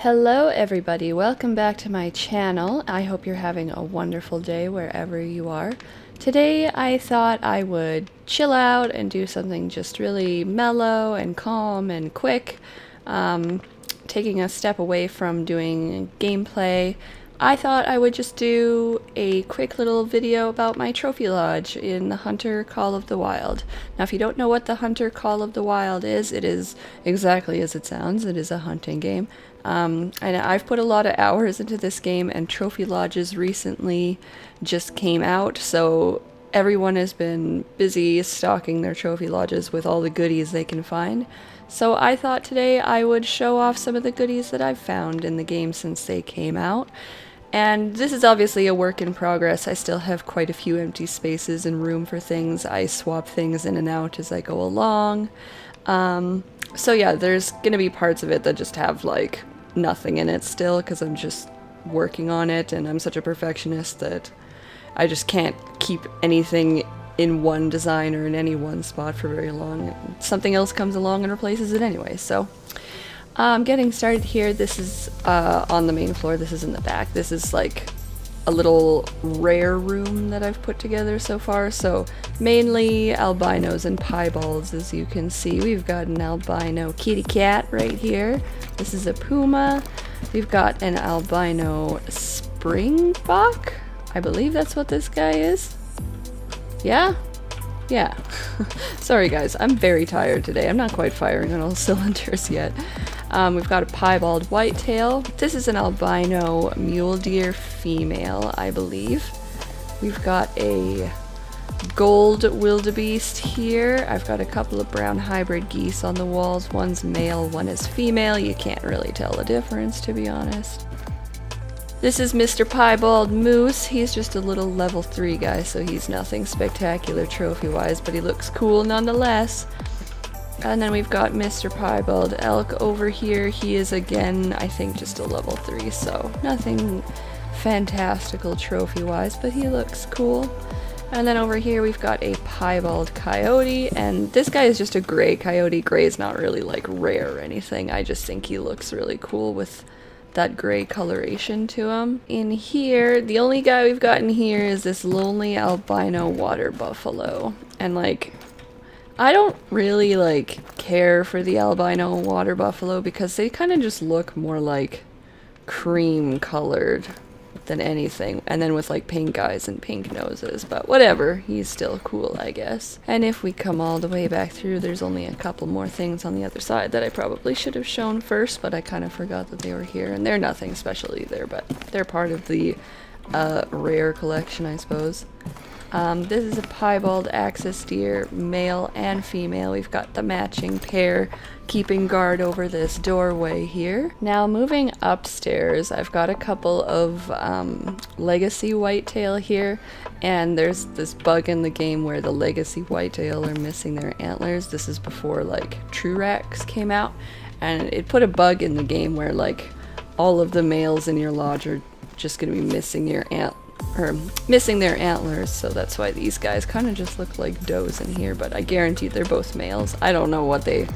Hello everybody, welcome back to my channel. I hope you're having a wonderful day wherever you are. Today I thought I would chill out and do something just really mellow and calm and quick. Taking a step away from doing gameplay, I thought I would just do a quick little video about my trophy lodge in the Hunter Call of the Wild. Now if you don't know what the Hunter Call of the Wild is, it is exactly as it sounds. It is a hunting game. And I've put a lot of hours into this game, and trophy lodges recently just came out, so everyone has been busy stocking their trophy lodges with all the goodies they can find. So I thought today I would show off some of the goodies that I've found in the game since they came out. And this is obviously a work in progress. I still have quite a few empty spaces and room for things. I swap things in and out as I go along. So yeah, there's gonna be parts of it that just have like nothing in it still because I'm just working on it, and I'm such a perfectionist that I just can't keep anything in one design or in any one spot for very long. Something else comes along and replaces it anyway. So getting started here. This is on the main floor. This is in the back. This is like a little rare room that I've put together so far. So mainly albinos and piebalds, as you can see. We've got an albino kitty cat right here. This is a puma. We've got an albino springbok. I believe that's what this guy is. Yeah? Yeah. Sorry guys, I'm very tired today. I'm not quite firing on all cylinders yet. We've got a piebald whitetail. This is an albino mule deer female, I believe. We've got a gold wildebeest here. I've got a couple of brown hybrid geese on the walls. One's male, one is female. You can't really tell the difference, to be honest. This is Mr. Piebald Moose. He's just a little level 3 guy, so he's nothing spectacular trophy-wise, but he looks cool nonetheless. And then we've got Mr. Piebald Elk over here. He is again, I think, just a level 3, so nothing fantastical trophy-wise, but he looks cool. And then over here we've got a Piebald Coyote, and this guy is just a gray coyote. Gray is not really like rare or anything. I just think he looks really cool with that gray coloration to him. In here, the only guy we've got in here is this lonely albino water buffalo. And like, I don't really like care for the albino water buffalo because they kind of just look more like cream colored than anything, and then with like pink eyes and pink noses, but whatever, he's still cool, I guess. And if we come all the way back through, there's only a couple more things on the other side that I probably should have shown first, but I kind of forgot that they were here, and they're nothing special either, but they're part of the rare collection, I suppose. This is a piebald axis deer, male and female. We've got the matching pair keeping guard over this doorway here. Now moving upstairs, I've got a couple of legacy whitetail here, and there's this bug in the game where the legacy whitetail are missing their antlers. This is before like true racks came out, and it put a bug in the game where like all of the males in your lodge are just gonna be missing your missing their antlers, so that's why these guys kind of just look like does in here, but I guarantee they're both males. I don't know what they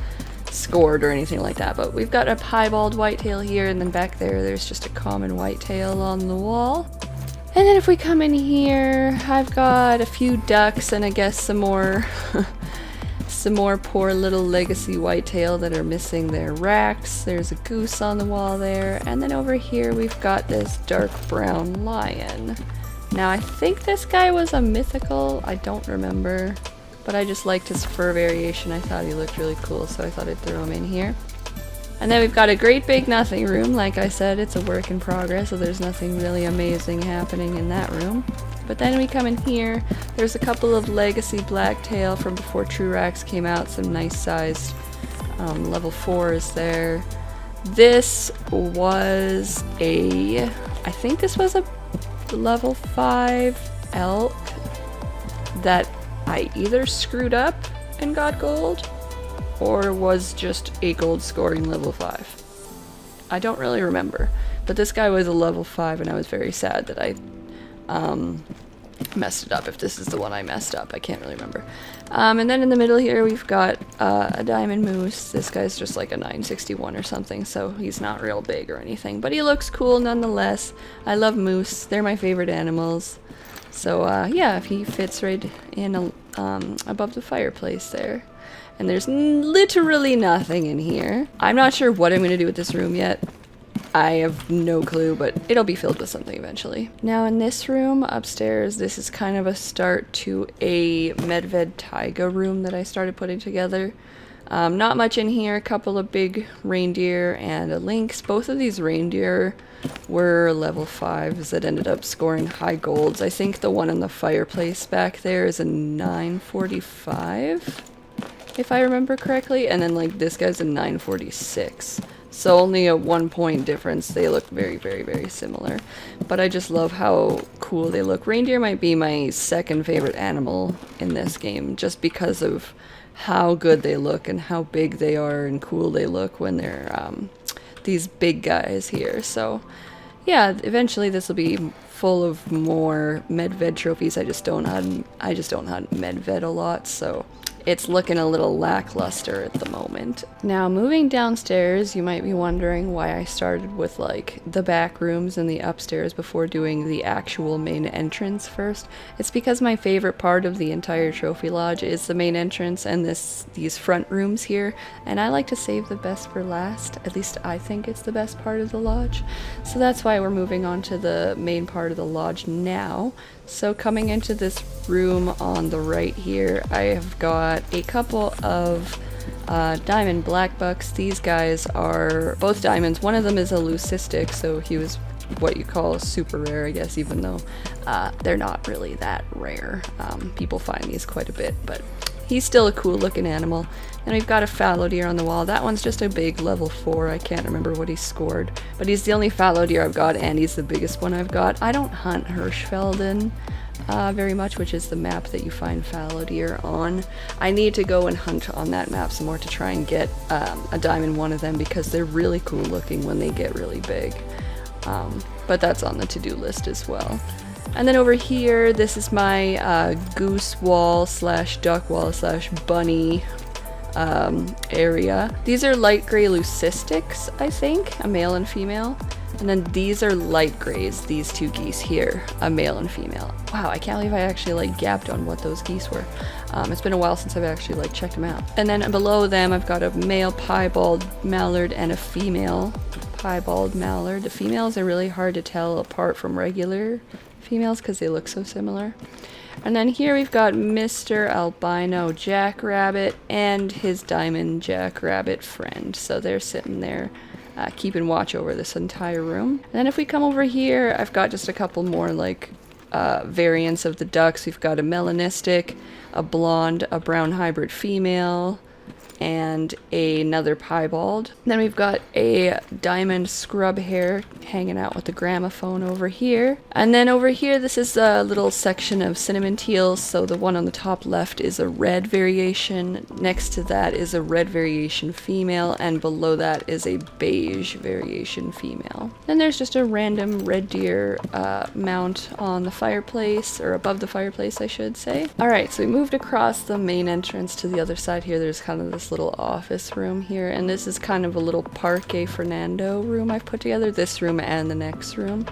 scored or anything like that, but we've got a piebald whitetail here, and then back there's just a common whitetail on the wall. And then if we come in here, I've got a few ducks and I guess some more some more poor little legacy whitetail that are missing their racks. There's a goose on the wall there, and then over here we've got this dark brown lion. Now I think this guy was a mythical, I don't remember, but I just liked his fur variation. I thought he looked really cool, so I thought I'd throw him in here. And then we've got a great big nothing room. Like I said, it's a work in progress, so there's nothing really amazing happening in that room. But then we come in here, there's a couple of legacy blacktail from before true racks came out, some nice sized level 4s there. This was I think this was a level 5 elk that I either screwed up and got gold, or was just a gold scoring level 5. I don't really remember, but this guy was a level 5, and I was very sad that I messed it up if this is the one I messed up. I can't really remember. And then in the middle here we've got a diamond moose. This guy's just like a 961 or something, so he's not real big or anything, but he looks cool nonetheless. I love moose. They're my favorite animals. So yeah, he fits right in above the fireplace there. And there's literally nothing in here. I'm not sure what I'm going to do with this room yet. I have no clue, but it'll be filled with something eventually. Now in this room upstairs, this is kind of a start to a Medved Taiga room that I started putting together. Not much in here, a couple of big reindeer and a lynx. Both of these reindeer were level 5s that ended up scoring high golds. I think the one in the fireplace back there is a 945, if I remember correctly, and then like this guy's a 946. So only a 1 point difference. They look very, very, very similar. But I just love how cool they look. Reindeer might be my second favorite animal in this game, just because of how good they look and how big they are and cool they look when they're these big guys here. So yeah, eventually this will be full of more Medved trophies. I just don't hunt Medved a lot, so it's looking a little lackluster at the moment. Now moving downstairs, you might be wondering why I started with like the back rooms and the upstairs before doing the actual main entrance first. It's because my favorite part of the entire trophy lodge is the main entrance and these front rooms here, and I like to save the best for last. At least I think it's the best part of the lodge. So that's why we're moving on to the main part of the lodge now. So coming into this room on the right here, I have got a couple of diamond black bucks. These guys are both diamonds. One of them is a leucistic, so he was what you call super rare, I guess, even though they're not really that rare. People find these quite a bit, but he's still a cool looking animal. And we've got a fallow deer on the wall. That one's just a big level 4. I can't remember what he scored, but he's the only fallow deer I've got, and he's the biggest one I've got. I don't hunt Hirschfelden very much, which is the map that you find fallow deer on. I need to go and hunt on that map some more to try and get a diamond one of them, because they're really cool looking when they get really big. But that's on the to-do list as well. And then over here, this is my goose wall slash duck wall slash bunny area. These are light gray leucistics, I think, a male and female. And then these are light grays, these two geese here, a male and female. Wow, I can't believe I actually like gapped on what those geese were. It's been a while since I've actually like checked them out. And then below them, I've got a male piebald mallard and a female piebald mallard. The females are really hard to tell apart from regular females because they look so similar. And then here we've got Mr. Albino Jackrabbit and his diamond jackrabbit friend. So they're sitting there keeping watch over this entire room. And then if we come over here, I've got just a couple more like variants of the ducks. We've got a melanistic, a blonde, a brown hybrid female, and another piebald. Then we've got a diamond scrub hare hanging out with the gramophone over here. And then over here, this is a little section of cinnamon teals. So the one on the top left is a red variation. Next to that is a red variation female, and below that is a beige variation female. Then there's just a random red deer mount on the fireplace, or above the fireplace, I should say. All right, so we moved across the main entrance to the other side here. There's kind of this little office room here, and this is kind of a little Parque Fernando room I've put together, this room and the next room.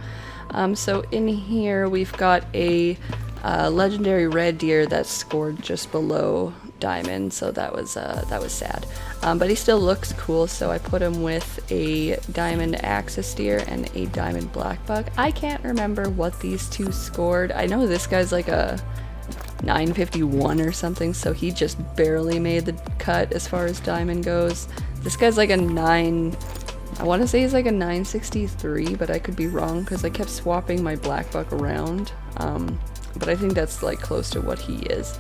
So in here we've got a legendary red deer that scored just below diamond, so that was sad, but he still looks cool, so I put him with a diamond axis deer and a diamond black buck. I can't remember what these two scored. I know this guy's like a 951 or something, so he just barely made the cut as far as diamond goes. This guy's like a 9, I want to say he's like a 963, but I could be wrong because I kept swapping my black buck around, but I think that's like close to what he is.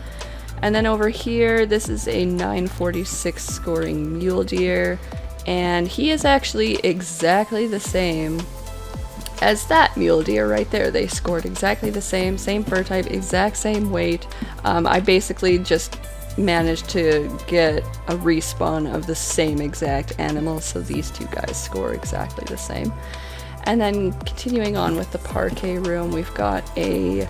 And then over here, this is a 946 scoring mule deer, and he is actually exactly the same as that mule deer right there. They scored exactly the same fur type, exact same weight. I basically just managed to get a respawn of the same exact animal, so these two guys score exactly the same. And then continuing on with the parquet room, we've got a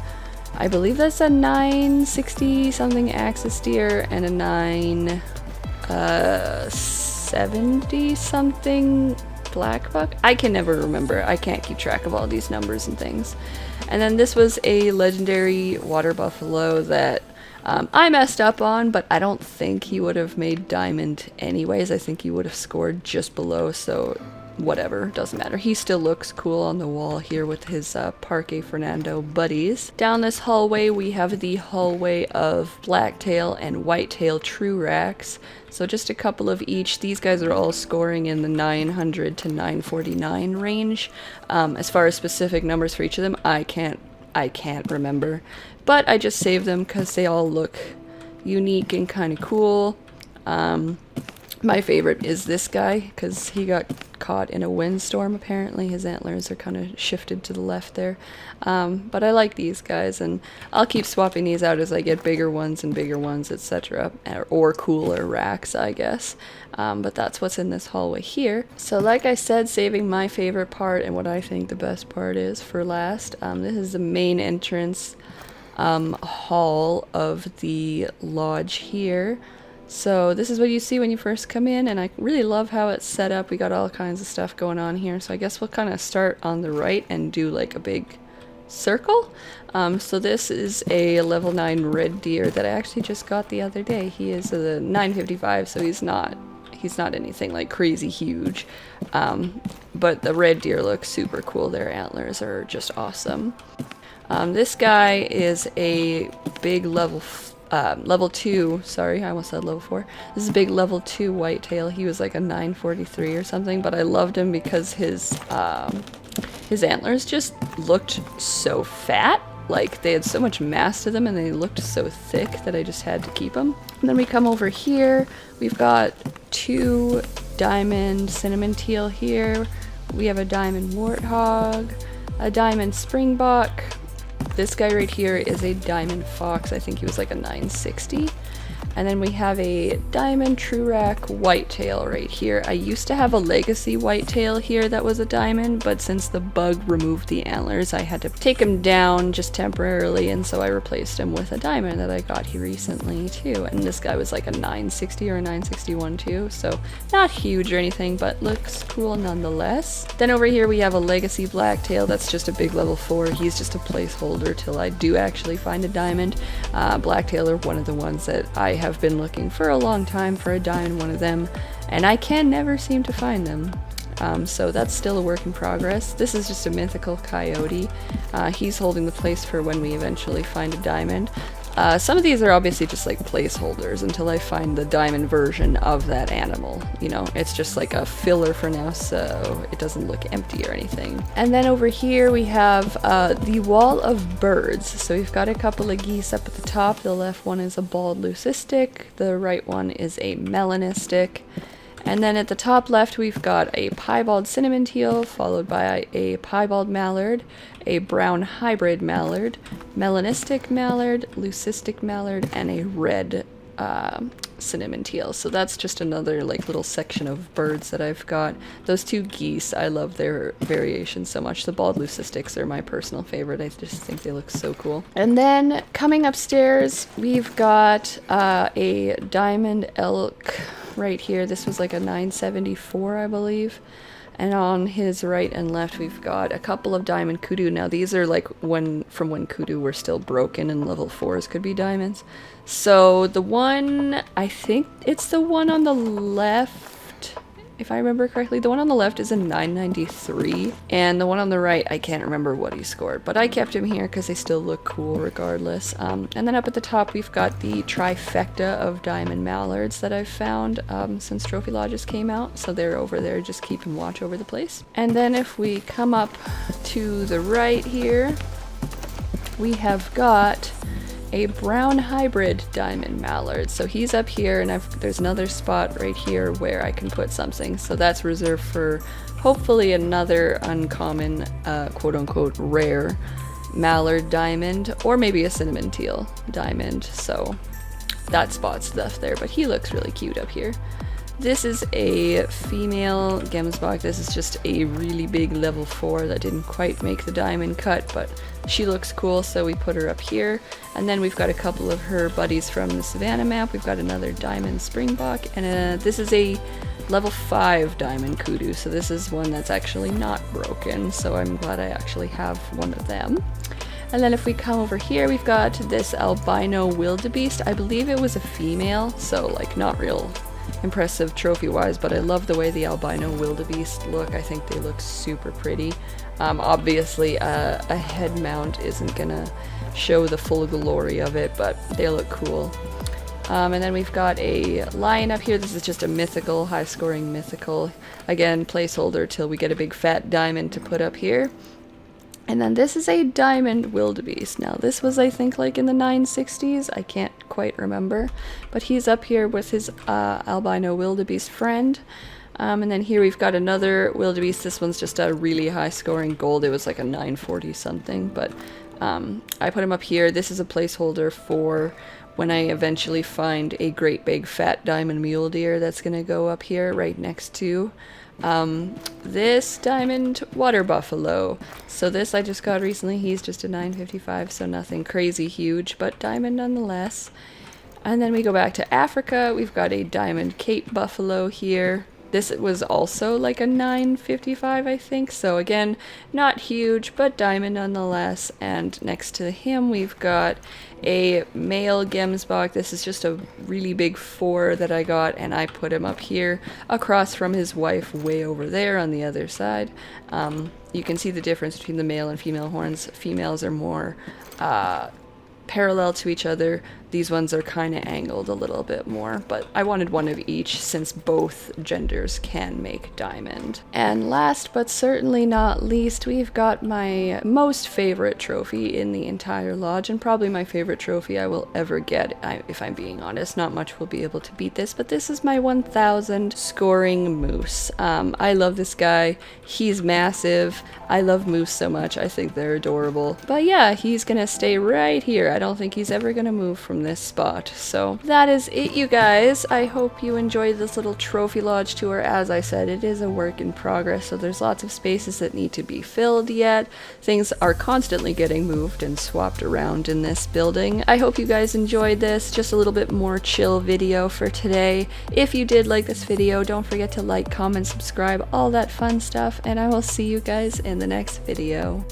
I believe that's a 960 something ASUS deer and a 970 something black buck. I can never remember. I can't keep track of all these numbers and things. And then this was a legendary water buffalo that I messed up on, but I don't think he would have made diamond anyways. I think he would have scored just below, so whatever, doesn't matter. He still looks cool on the wall here with his Parque Fernando buddies. Down this hallway we have the hallway of blacktail and whitetail true racks. So just a couple of each. These guys are all scoring in the 900 to 949 range. As far as specific numbers for each of them, I can't remember. But I just saved them because they all look unique and kind of cool. My favorite is this guy because he got caught in a windstorm apparently. His antlers are kind of shifted to the left there. But I like these guys, and I'll keep swapping these out as I get bigger ones, etc. Or cooler racks, I guess. But that's what's in this hallway here. So like I said, saving my favorite part and what I think the best part is for last. This is the main entrance hall of the lodge here. So this is what you see when you first come in, and I really love how it's set up. We got all kinds of stuff going on here, so I guess we'll kind of start on the right and do like a big circle. So this is a level 9 red deer that I actually just got the other day. He is a 955, so he's not anything like crazy huge, but the red deer look super cool. Their antlers are just awesome. This guy is a big level 2, sorry, I almost said level 4. This is a big level 2 whitetail. He was like a 943 or something, but I loved him because his antlers just looked so fat. Like, they had so much mass to them and they looked so thick that I just had to keep them. And then we come over here, we've got 2 diamond cinnamon teal here. We have a diamond warthog, a diamond springbok. This guy right here is a diamond fox. I think he was like a 960. And then we have a diamond true rack whitetail right here. I used to have a legacy whitetail here that was a diamond, but since the bug removed the antlers, I had to take him down just temporarily, and so I replaced him with a diamond that I got here recently too. And this guy was like a 960 or a 961 too, so not huge or anything, but looks cool nonetheless. Then over here we have a legacy blacktail that's just a big level 4. He's just a placeholder till I do actually find a diamond. Blacktail are one of the ones that I have been looking for a long time for a diamond one of them, and I can never seem to find them. So that's still a work in progress. This is just a mythical coyote. He's holding the place for when we eventually find a diamond. Some of these are obviously just like placeholders until I find the diamond version of that animal. You know, it's just like a filler for now, so it doesn't look empty or anything. And then over here we have the wall of birds. So we've got a couple of geese up at the top. The left one is a bald leucistic. The right one is a melanistic. And then at the top left, we've got a piebald cinnamon teal, followed by a piebald mallard, a brown hybrid mallard, melanistic mallard, leucistic mallard, and a red cinnamon teal. So that's just another like little section of birds that I've got. Those 2 geese, I love their variations so much. The bald leucistics are my personal favorite. I just think they look so cool. And then coming upstairs, we've got a diamond elk right here. This was like a 974, I believe. And on his right and left, we've got a couple of diamond kudu. Now these are like from when kudu were still broken and level 4s could be diamonds. So the one, I think it's the one on the left, if I remember correctly. The one on the left is a 993, and the one on the right, I can't remember what he scored, but I kept him here because they still look cool regardless. And then up at the top, we've got the trifecta of diamond mallards that I've found since Trophy Lodges came out, so they're over there just keeping watch over the place. And then if we come up to the right here, we have got a brown hybrid diamond mallard. So he's up here, and there's another spot right here where I can put something. So that's reserved for hopefully another uncommon, quote-unquote, rare mallard diamond, or maybe a cinnamon teal diamond. So that spot's left there, but he looks really cute up here. This is a female Gemsbach. This is just a really big level 4 that didn't quite make the diamond cut, but she looks cool, so we put her up here. And then we've got a couple of her buddies from the Savannah map. We've got another diamond Springbok, and this is a level 5 diamond kudu, so this is one that's actually not broken, so I'm glad I actually have one of them. And then if we come over here, we've got this albino wildebeest. I believe it was a female, so like not real impressive trophy wise, but I love the way the albino wildebeest look. I think they look super pretty. Obviously a head mount isn't gonna show the full glory of it, but they look cool. And then we've got a lion up here. This is just a mythical, high scoring mythical. Again, placeholder till we get a big fat diamond to put up here. And then this is a diamond wildebeest. Now this was, I think, like in the 960s. I can't quite remember. But he's up here with his albino wildebeest friend. And then here we've got another wildebeest. This one's just a really high scoring gold. It was like a 940 something. But I put him up here. This is a placeholder for when I eventually find a great big fat diamond mule deer that's going to go up here right next to this diamond water buffalo. So this I just got recently. He's just a 955, so nothing crazy huge, but diamond nonetheless. And then we go back to Africa. We've got a diamond Cape buffalo here. This was also like a 955, I think. So again, not huge, but diamond nonetheless. And next to him, we've got a male Gemsbach. This is just a really big 4 that I got, and I put him up here across from his wife way over there on the other side. You can see the difference between the male and female horns. Females are more parallel to each other. These ones are kind of angled a little bit more, but I wanted one of each since both genders can make diamond. And last but certainly not least, we've got my most favorite trophy in the entire lodge, and probably my favorite trophy I will ever get, if I'm being honest. Not much will be able to beat this, but this is my 1000 scoring moose. I love this guy. He's massive. I love moose so much. I think they're adorable. But yeah, he's gonna stay right here. I don't think he's ever gonna move from this spot. So that is it, you guys. I hope you enjoyed this little trophy lodge tour. As I said, it is a work in progress, so there's lots of spaces that need to be filled yet. Things are constantly getting moved and swapped around in this building. I hope you guys enjoyed this. Just a little bit more chill video for today. If you did like this video, don't forget to like, comment, subscribe, all that fun stuff, and I will see you guys in the next video.